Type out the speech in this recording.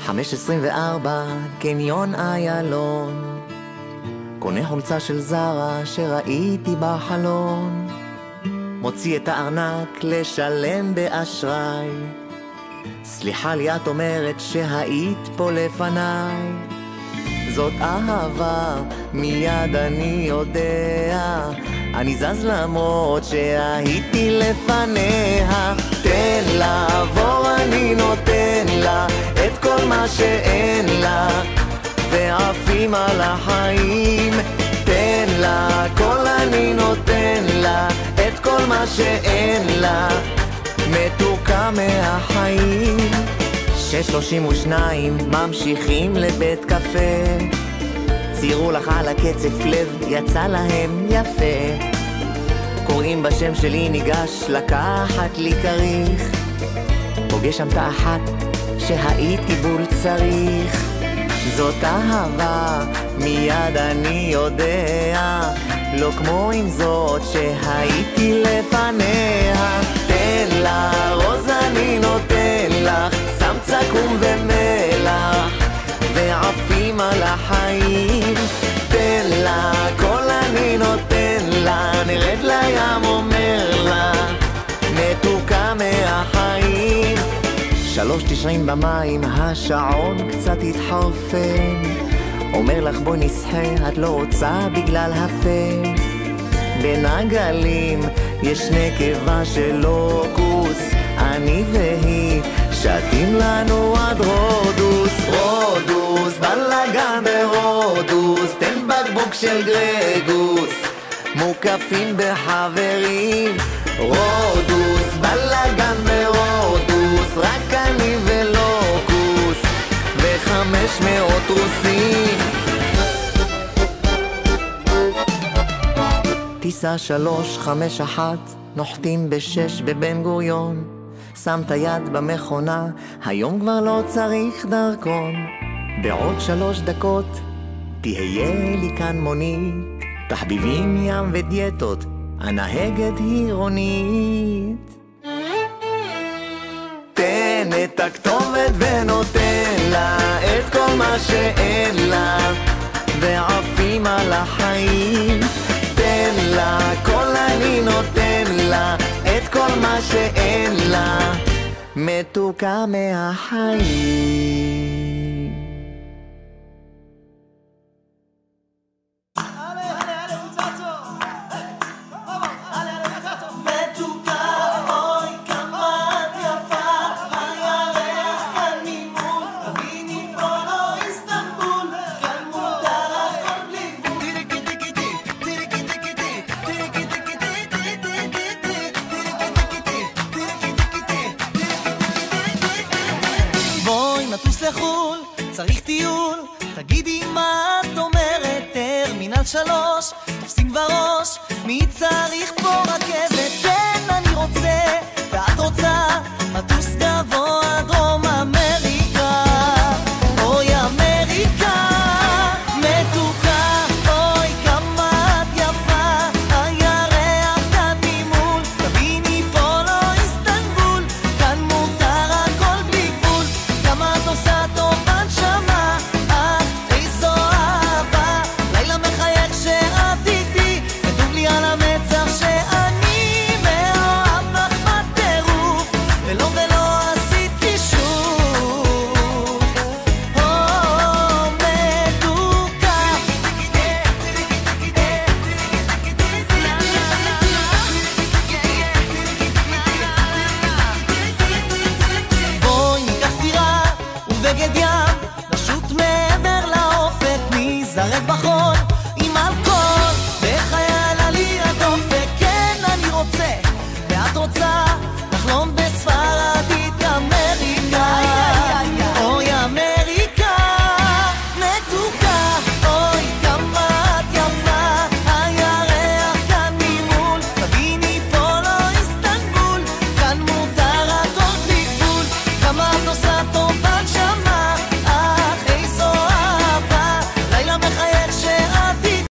5:24, קניון איילון. קונה חולצה של זרה שראיתי בחלון. מוציא את הארנק לשלם באשראי. סליחה לי, את אומרת שהיית פה לפניי. זאת אהבה, מיד אני יודע. אני זז למרות שהייתי לפניה. תן לה, עבור אני נותן לה את כל מה שאין לה, ועפים על החיים. תן לה, כל אני נותן לה את כל מה שאין לה, מתוקה מהחיים. 6:32 ממשיכים לבית קפה. ציירו לך על הקצף לב, יצא להם יפה. קוראים בשם שלי, ניגש לקחת לי כריך. פוגש שם תחת שהייתי בול צריך. זאת אהבה, מיד אני יודע. לא כמו עם זאת שהייתי לפניה. תן לה, רוז אני נותן לך, שם צקום ומלח, ועפים על החיים. תן לה, כל אני נותן לה, נרד לים אומר לה, מתוקה מהחיים. 3:90 במים, השעון קצת התחרפן. אומר לך בוא נסחה, את לא רוצה בגלל הפה. בין הגלים יש נקבה של לוקוס, אני והיא שתים לנו עד רודוס. רודוס, בלגן ברודוס, תן בקבוק של גרגוס, מוקפים בחברים. רודוס, בלגן ברודוס, רק אני ולוקוס, ו500 רוסים. טיסה 351, נוחתים ב6 בבן גוריון. שם את היד במכונה, היום כבר לא צריך דרכון. בעוד 3 דקות תהיה לי כאן מונית, תחביבים ים ודיאטות, הנהגת היא רונית. תן את הכתובת ונותן לה את כל מה שאין לה, ועפים על החיים. תן לה, כל אני נותן לה את כל מה שאין לה, מתוקה מהחיים. צריך טיול, תגידי מה את אומרת. טרמינל 3, תופסים כבר ראש, מי צריך פה רכבת? כן, אני רוצה